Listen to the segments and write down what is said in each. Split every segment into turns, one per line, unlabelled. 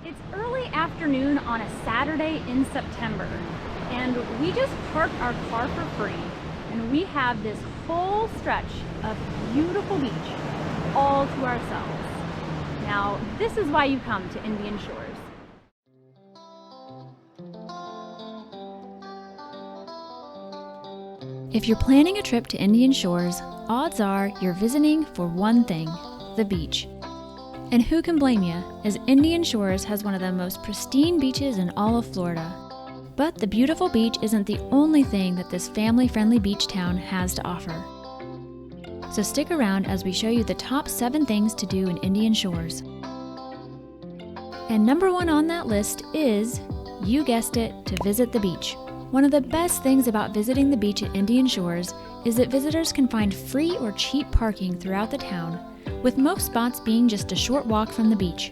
It's early afternoon on a Saturday in September, and we just parked our car for free, and we have this whole stretch of beautiful beach all to ourselves. Now, this is why you come to Indian Shores. If you're planning a trip to Indian Shores, odds are you're visiting for one thing: the beach. And who can blame you, as Indian Shores has one of the most pristine beaches in all of Florida. But the beautiful beach isn't the only thing that this family-friendly beach town has to offer. So stick around as we show you the top 7 things to do in Indian Shores. And number 1 on that list is, you guessed it, to visit the beach. One of the best things about visiting the beach at Indian Shores is that visitors can find free or cheap parking throughout the town, with most spots being just a short walk from the beach.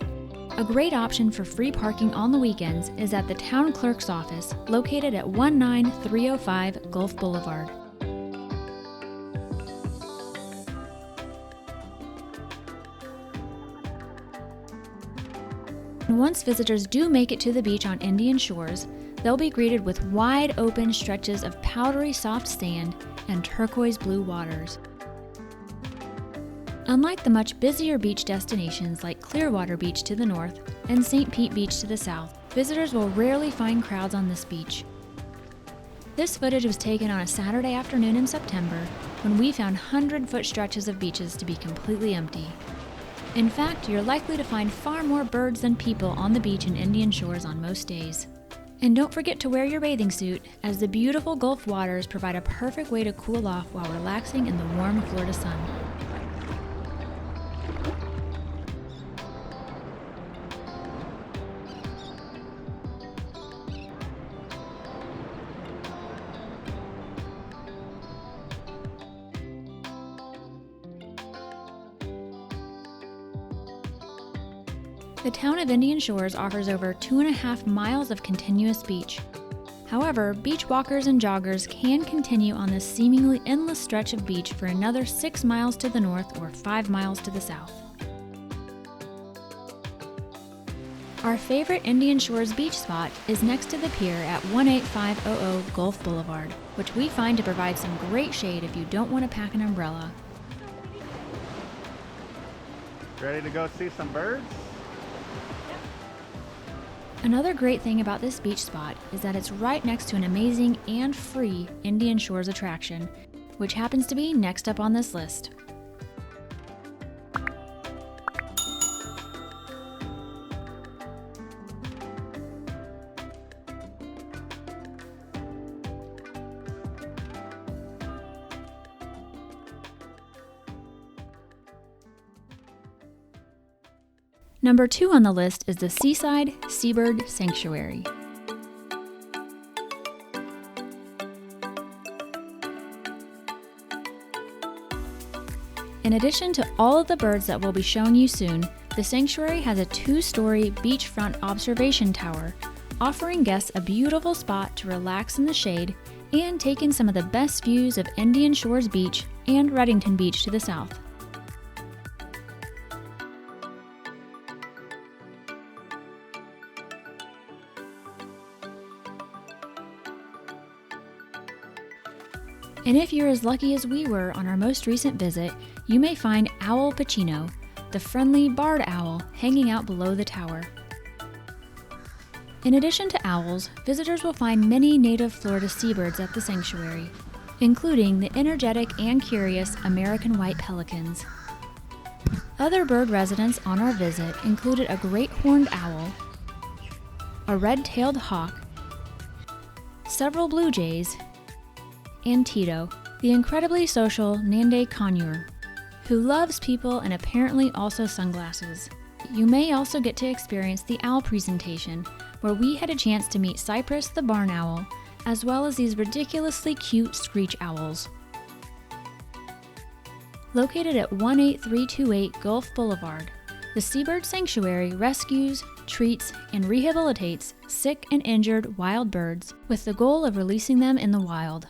A great option for free parking on the weekends is at the town clerk's office, located at 19305 Gulf Boulevard. And once visitors do make it to the beach on Indian Shores, they'll be greeted with wide open stretches of powdery soft sand and turquoise blue waters. Unlike the much busier beach destinations like Clearwater Beach to the north and St. Pete Beach to the south, visitors will rarely find crowds on this beach. This footage was taken on a Saturday afternoon in September, when we found 100-foot stretches of beaches to be completely empty. In fact, you're likely to find far more birds than people on the beach in Indian Shores on most days. And don't forget to wear your bathing suit, as the beautiful Gulf waters provide a perfect way to cool off while relaxing in the warm Florida sun. The town of Indian Shores offers over 2.5 miles of continuous beach. However, beach walkers and joggers can continue on this seemingly endless stretch of beach for another 6 miles to the north or 5 miles to the south. Our favorite Indian Shores beach spot is next to the pier at 18500 Gulf Boulevard, which we find to provide some great shade if you don't want to pack an umbrella.
Ready to go see some birds?
Another great thing about this beach spot is that it's right next to an amazing and free Indian Shores attraction, which happens to be next up on this list. Number 2 on the list is the Seaside Seabird Sanctuary. In addition to all of the birds that we'll be showing you soon, the sanctuary has a 2-story beachfront observation tower, offering guests a beautiful spot to relax in the shade and take in some of the best views of Indian Shores Beach and Redington Beach to the south. And if you're as lucky as we were on our most recent visit, you may find Owl Pacino, the friendly barred owl, hanging out below the tower. In addition to owls, visitors will find many native Florida seabirds at the sanctuary, including the energetic and curious American white pelicans. Other bird residents on our visit included a great horned owl, a red-tailed hawk, several blue jays, and Tito, the incredibly social Nande conure, who loves people and apparently also sunglasses. You may also get to experience the owl presentation, where we had a chance to meet Cypress the barn owl, as well as these ridiculously cute screech owls. Located at 18328 Gulf Boulevard, the Seabird Sanctuary rescues, treats, and rehabilitates sick and injured wild birds with the goal of releasing them in the wild.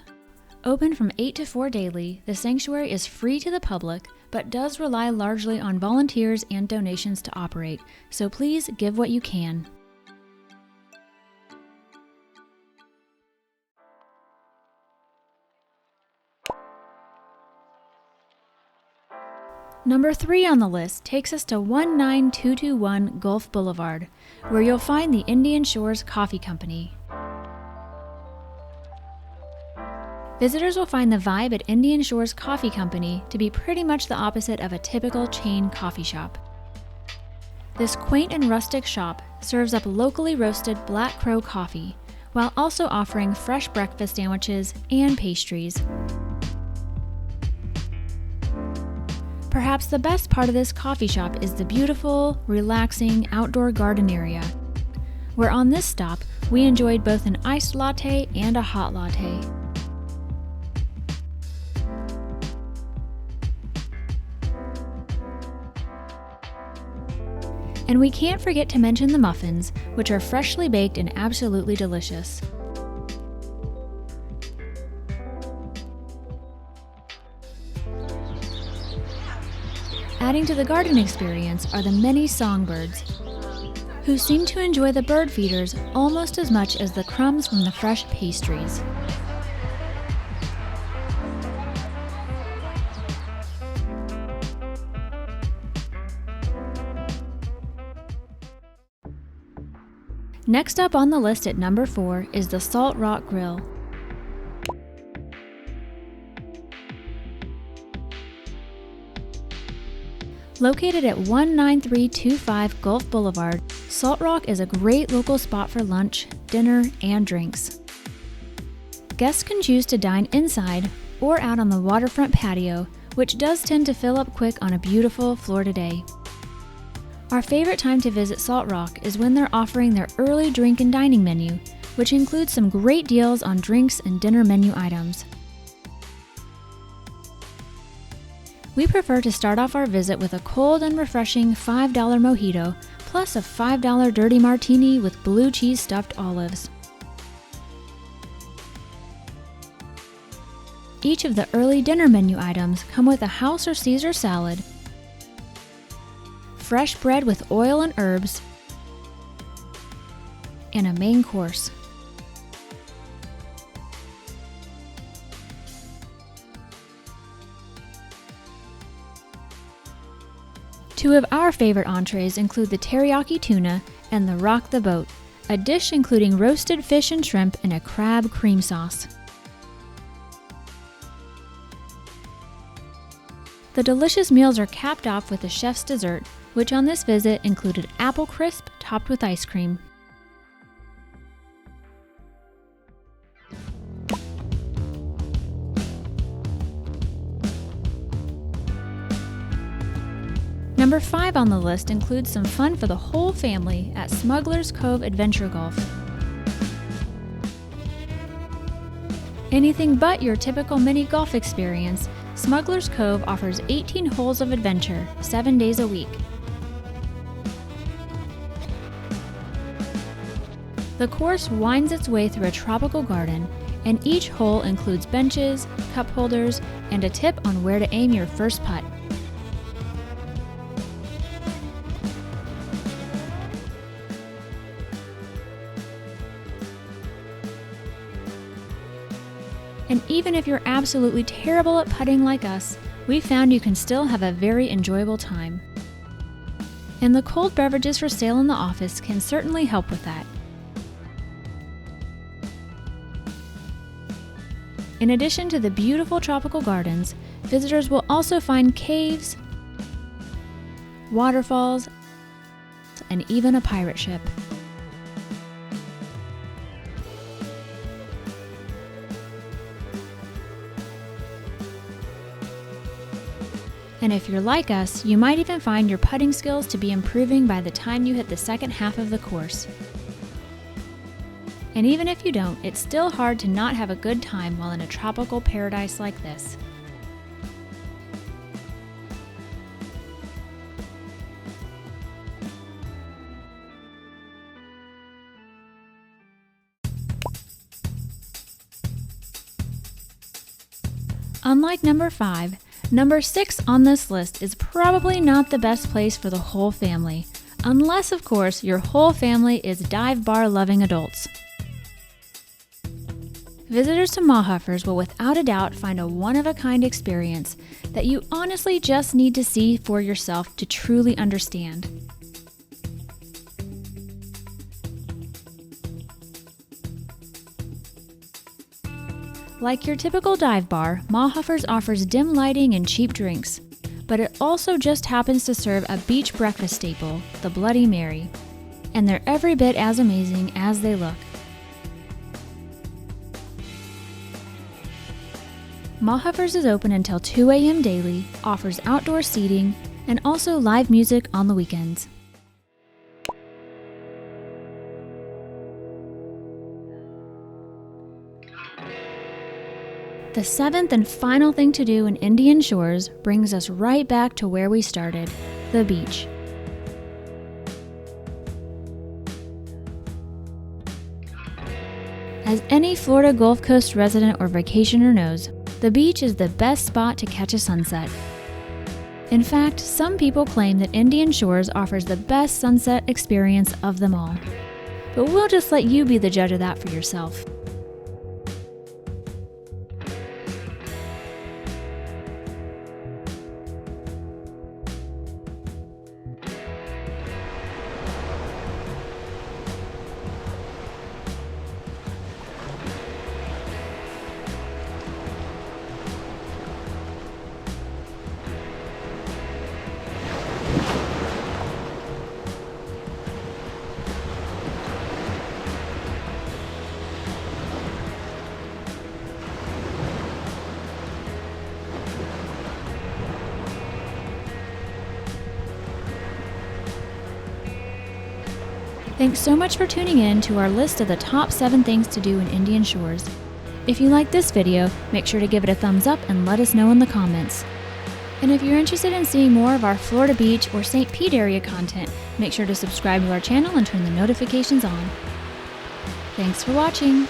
Open from 8 to 4 daily, the sanctuary is free to the public, but does rely largely on volunteers and donations to operate, so please give what you can. Number 3 on the list takes us to 19221 Gulf Boulevard, where you'll find the Indian Shores Coffee Company. Visitors will find the vibe at Indian Shores Coffee Company to be pretty much the opposite of a typical chain coffee shop. This quaint and rustic shop serves up locally roasted Black Crow coffee, while also offering fresh breakfast sandwiches and pastries. Perhaps the best part of this coffee shop is the beautiful, relaxing outdoor garden area, where on this stop we enjoyed both an iced latte and a hot latte. And we can't forget to mention the muffins, which are freshly baked and absolutely delicious. Adding to the garden experience are the many songbirds, who seem to enjoy the bird feeders almost as much as the crumbs from the fresh pastries. Next up on the list at number 4 is the Salt Rock Grill. Located at 19325 Gulf Boulevard, Salt Rock is a great local spot for lunch, dinner, and drinks. Guests can choose to dine inside or out on the waterfront patio, which does tend to fill up quick on a beautiful Florida day. Our favorite time to visit Salt Rock is when they're offering their early drink and dining menu, which includes some great deals on drinks and dinner menu items. We prefer to start off our visit with a cold and refreshing $5 mojito, plus a $5 dirty martini with blue cheese stuffed olives. Each of the early dinner menu items come with a house or Caesar salad, fresh bread with oil and herbs, and a main course. Two of our favorite entrees include the teriyaki tuna and the rock the boat, a dish including roasted fish and shrimp and a crab cream sauce. The delicious meals are capped off with the chef's dessert, which on this visit included apple crisp topped with ice cream. Number 5 on the list includes some fun for the whole family at Smuggler's Cove Adventure Golf. Anything but your typical mini golf experience, Smuggler's Cove offers 18 holes of adventure, 7 days a week. The course winds its way through a tropical garden, and each hole includes benches, cup holders, and a tip on where to aim your first putt. And even if you're absolutely terrible at putting like us, we found you can still have a very enjoyable time. And the cold beverages for sale in the office can certainly help with that. In addition to the beautiful tropical gardens, visitors will also find caves, waterfalls, and even a pirate ship. And if you're like us, you might even find your putting skills to be improving by the time you hit the second half of the course. And even if you don't, it's still hard to not have a good time while in a tropical paradise like this. Unlike number 5, Number 6 on this list is probably not the best place for the whole family, unless of course your whole family is dive bar loving adults. Visitors to Mahaffers will without a doubt find a one-of-a-kind experience that you honestly just need to see for yourself to truly understand. Like your typical dive bar, Mahaffers offers dim lighting and cheap drinks, but it also just happens to serve a beach breakfast staple, the Bloody Mary, and they're every bit as amazing as they look. Mahaffers is open until 2 a.m. daily, offers outdoor seating, and also live music on the weekends. The 7th and final thing to do in Indian Shores brings us right back to where we started, the beach. As any Florida Gulf Coast resident or vacationer knows, the beach is the best spot to catch a sunset. In fact, some people claim that Indian Shores offers the best sunset experience of them all. But we'll just let you be the judge of that for yourself. Thanks so much for tuning in to our list of the top 7 things to do in Indian Shores. If you like this video, make sure to give it a thumbs up and let us know in the comments. And if you're interested in seeing more of our Florida Beach or St. Pete area content, make sure to subscribe to our channel and turn the notifications on. Thanks for watching!